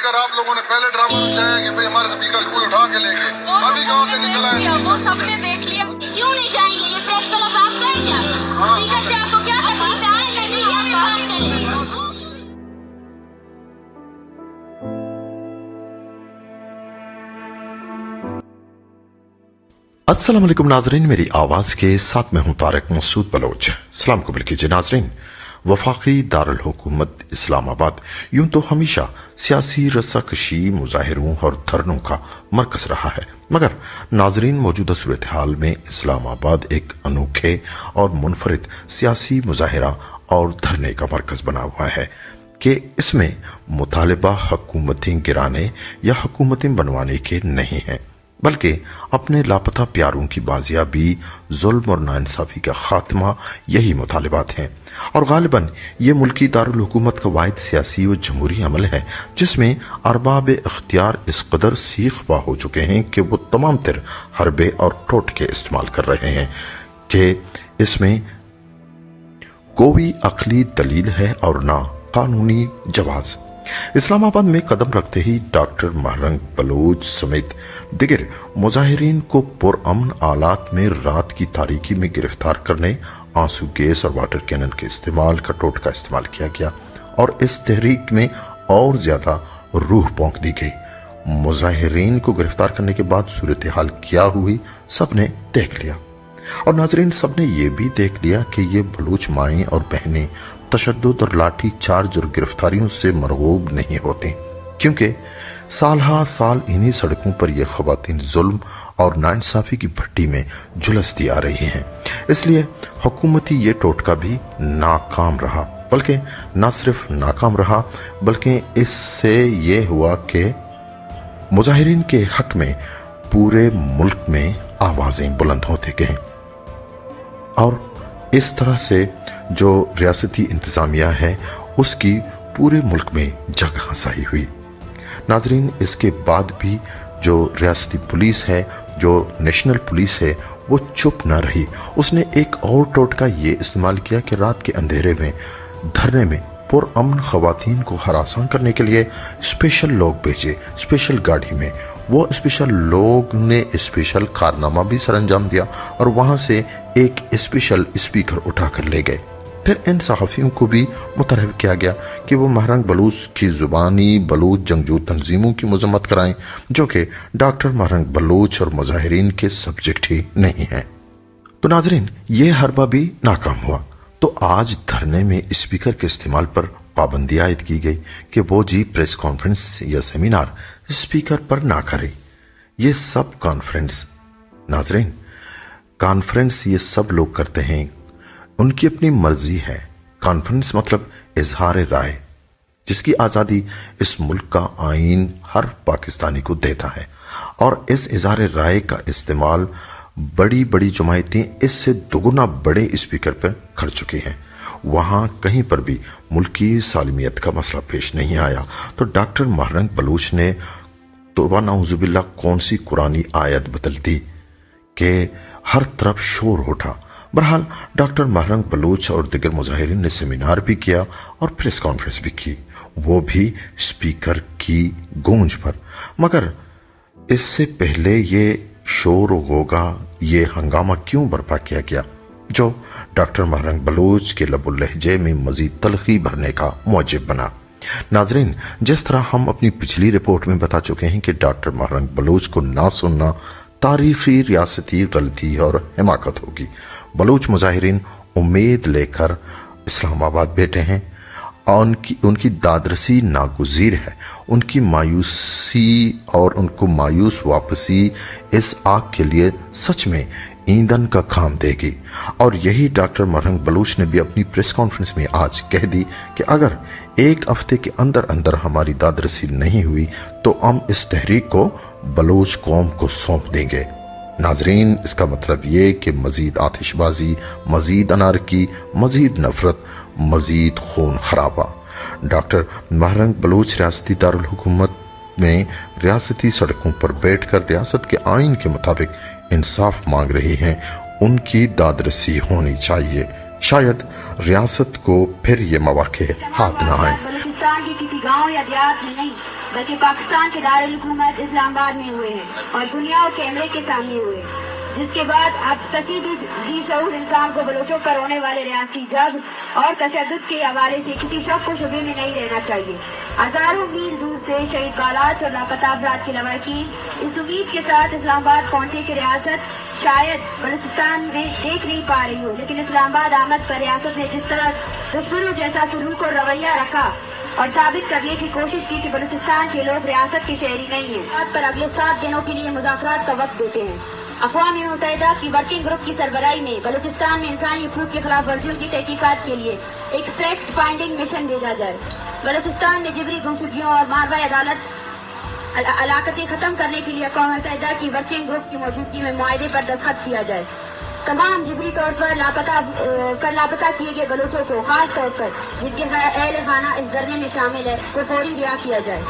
Speaker आप लोगों ने पहले ड्रामा रचाया कि भाई हमारे स्पीकर कोई उठा के लेके, अभी कहाँ से निकला है? वो सबने देख लिया। क्यों नहीं जाएंगे? ये प्रेस क्लब आपका है क्या? स्पीकर से आपको क्या तकलीफ है? आए मीडिया में बात करें। अस्सलाम वालेकुम नाजरीन, मेरी आवाज के साथ मैं हूं तारिक मसूद बलोच। सलाम कबूल कीजिए नाजरीन। वफाकी दारुल हुकूमत इस्लामाबाद यूं तो हमेशा सियासी रस्साकशी, मुजाहिरों और धरनों का मरकज रहा है, मगर नाजरीन मौजूदा सूरत हाल में इस्लामाबाद एक अनोखे और मुनफरिद सियासी मुजाहिरा और धरने का मरकज बना हुआ है कि इसमें मुतालिबा हुकूमतें गिराने या हुकूमतें बनवाने के नहीं हैं, बल्कि अपने लापता प्यारों की बाजियाबी, जुल्म और नाइंसाफी का खात्मा, यही मुतालिबात हैं। और गालिबन ये मुल्की दारुल हुकूमत का वाहिद सियासी व जमहूरी अमल है जिसमें अरबाब इख्तियार इस कदर सीखबा हो चुके हैं कि वो तमाम तर हरबे और टोटके इस्तेमाल कर रहे हैं कि इसमें कोई अकली दलील है और ना कानूनी जवाज। इस्लामाबाद में कदम रखते ही डॉक्टर महरंग बलोच समेत दिगर मुजाहिरीन को पुरअमन आलात में रात की तारीकी में गिरफ्तार करने, आंसू गैस और वाटर कैनन के इस्तेमाल का टोटका इस्तेमाल किया गया और इस तहरीक में और ज्यादा रूह पोंक दी गई। मुजाहिरीन को गिरफ्तार करने के बाद सूरत हाल क्या हुई सबने देख लिया और नाजरीन सबने ये भी देख लिया कि ये बलूच माएं और बहनें तशद्दुद और लाठी चार्ज और गिरफ्तारियों से मरगूब नहीं होती, क्योंकि साल हा साल इन्हीं सड़कों पर ये खवातीन जुल्म और नाइंसाफी की भट्टी में झुलसती आ रही हैं। इसलिए हुकूमती ये टोटका भी नाकाम रहा, बल्कि न सिर्फ नाकाम रहा बल्कि इससे ये हुआ कि मुजाहिरीन के हक में पूरे मुल्क में आवाजें बुलंद होते गए और इस तरह से जो रियासती इंतजामिया है उसकी पूरे मुल्क में जग हंसाई हुई। नाजरीन इसके बाद भी जो रियासती पुलिस है, जो नेशनल पुलिस है, वो चुप ना रही। उसने एक और टोटका ये इस्तेमाल किया कि रात के अंधेरे में धरने में पुरअमन खवातीन को हरासा करने के लिए स्पेशल लोग भेजे, स्पेशल गाड़ी में। वो स्पेशल लोग ने स्पेशल कारनामा भी सरंजाम दिया और वहां से एक स्पेशल स्पीकर उठाकर ले गए। फिर इन सहाफियों को भी मुतहरिक किया गया कि वो महरंग बलूच की जुबानी बलूच जंगजू तंजीमों की मजम्मत कराएं, जो कि डॉक्टर महरंग बलूच और मुजाहिरीन के सब्जेक्ट ही नहीं है। तो नाजरीन ये हरबा भी नाकाम हुआ। तो आज धरने में स्पीकर के इस्तेमाल पर पाबंदी आयद की गई कि वो जी प्रेस कॉन्फ्रेंस या सेमिनार स्पीकर पर ना करे। ये सब कॉन्फ्रेंस नाजरीन कॉन्फ्रेंस ये सब लोग करते हैं, उनकी अपनी मर्जी है। कॉन्फ्रेंस मतलब इजहार राय, जिसकी आज़ादी इस मुल्क का आईन हर पाकिस्तानी को देता है और इस इजहार राय का इस्तेमाल बड़ी बड़ी जमायतें इससे दोगुना बड़े स्पीकर पर कर चुकी हैं। वहां कहीं पर भी मुल्की सालमियत का मसला पेश नहीं आया। तो डॉक्टर महरंग बलूच ने तौबा नाउजुबिल्लाह कौन सी कुरानी आयत बदल दी कि हर तरफ शोर उठा। बहरहाल डॉक्टर महरंग बलूच और दिगर मुजाहिरीन ने सेमिनार भी किया और प्रेस कॉन्फ्रेंस भी की, वो भी स्पीकर की गूंज पर। मगर इससे पहले ये शोर होगा, ये हंगामा क्यों बर्पा किया गया जो डॉक्टर महरंग बलूच के लबुल लहजे में मजीद तलखी भरने का मौजिब बना। नाजरीन जिस तरह हम अपनी पिछली रिपोर्ट में बता चुके हैं कि डॉक्टर महरंग बलूच को ना सुनना तारीखी रियासती गलती और हिमाकत होगी। बलूच मुजाहिरीन उम्मीद लेकर इस्लामाबाद बैठे हैं और उनकी दादरसी नागुज़ीर है। उनकी मायूसी और उनको मायूस वापसी इस आग के लिए सच में ईंधन का काम देगी। और यही डॉक्टर महरंग बलूच ने भी अपनी प्रेस कॉन्फ्रेंस में आज कह दी कि अगर एक हफ्ते के अंदर अंदर हमारी दादरसी नहीं हुई तो हम इस तहरीक को बलूच कौम को सौंप देंगे। नाजरीन इसका मतलब ये कि मजीद आतिशबाजी, मजीद अनारकी, मजीद नफरत, मजीद खून खराबा। डॉक्टर महरंग बलूच रियासती दारुल हुकूमत में रियासती सड़कों पर बैठकर रियासत के आइन के मुताबिक इंसाफ मांग रही हैं। उनकी दादरसी होनी चाहिए। شاید ریاست کو پھر یہ مواقع ہاتھ نہ آئیں۔ بلوچستان کے کسی گاؤں یا دیہات میں نہیں بلکہ پاکستان کے دارالحکومت اسلام آباد میں ہوئے ہیں اور دنیا اور کیمرے کے سامنے ہوئے، جس کے بعد اب کسی بھی جی شعور انسان کو بلوچوں پر ہونے والے ریاستی جبر اور تشدد کے حوالے سے کسی شک و شبے میں نہیں رہنا چاہیے۔ ہزاروں میل دور سے شہید بالاچ اور لاپتہ افراد کے لواحقین اس امید کے ساتھ اسلام آباد پہنچے کہ ریاست شاید بلوچستان میں دیکھ نہیں پا رہی ہو، لیکن اسلام آباد آمد پر ریاست نے جس طرح دشمنوں جیسا سلوک اور رویہ رکھا اور ثابت کرنے کی کوشش کی کہ بلوچستان کے لوگ ریاست کے شہری نہیں ہیں، بات پر اگلے 7 دنوں کے لیے مذاکرات کا وقت دیتے ہیں۔ اقوام متحدہ کی ورکنگ گروپ کی سربراہی میں بلوچستان میں انسانی حقوق کی خلاف ورزیوں کی تحقیقات کے لیے ایک فیکٹ فائنڈنگ مشن بھیجا جائے۔ بلوچستان میں جبری گمشدگیوں اور ماورائے عدالت علاقتیں ختم کرنے کے لیے اقوام متحدہ کی ورکنگ گروپ کی موجودگی میں معاہدے پر دستخط کیا جائے۔ تمام جبری طور پر لاپتہ کیے گئے بلوچوں کو، خاص طور پر جن کے اہل خانہ اس دھرنے میں شامل ہے، کو فوری رہا کیا جائے۔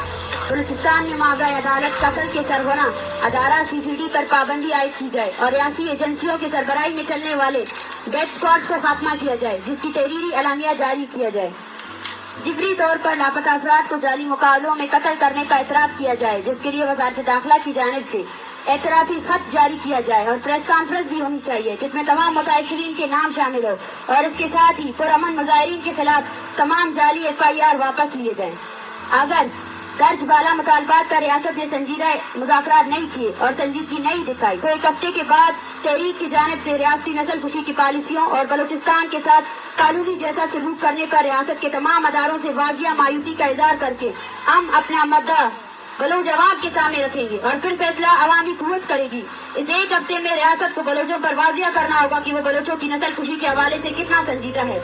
بلوچستان میں ماورائے عدالت قتل کے سرغنہ ادارہ CCD پر پابندی عائد کی جائے اور ریاستی ایجنسیوں کے سربراہی میں چلنے والے ڈیتھ اسکواڈز کو خاتمہ کیا جائے، جس کی تحریری اعلامیہ جاری کیا جائے۔ جبری طور پر لاپتہ افراد کو جعلی مقابلوں میں قتل کرنے کا اعتراف کیا جائے، جس کے لیے وزارت داخلہ کی جانب سے اعترافی خط جاری کیا جائے اور پریس کانفرنس بھی ہونی چاہیے جس میں تمام متاثرین کے نام شامل ہو، اور اس کے ساتھ ہی پرامن مظاہرین کے خلاف تمام جعلی FIR واپس لیے جائیں۔ اگر درج بالا مطالبات کا ریاست نے سنجیدہ مذاکرات نہیں کیے اور سنجیدگی نہیں دکھائی تو 1 ہفتے کے بعد تحریک کی جانب سے ریاستی نسل کشی کی پالیسیوں اور بلوچستان کے ساتھ قانونی جیسا سلوک کرنے پر ریاست کے تمام اداروں سے واضح مایوسی کا اظہار کر کے ہم اپنا مدعا بلوچ عوام کے سامنے رکھیں گے اور پھر فیصلہ عوامی قوت کرے گی۔ اس 1 ہفتے میں ریاست کو بلوچوں پر واضح کرنا ہوگا کہ وہ بلوچوں کی نسل کشی کے حوالے سے کتنا سنجیدہ ہے۔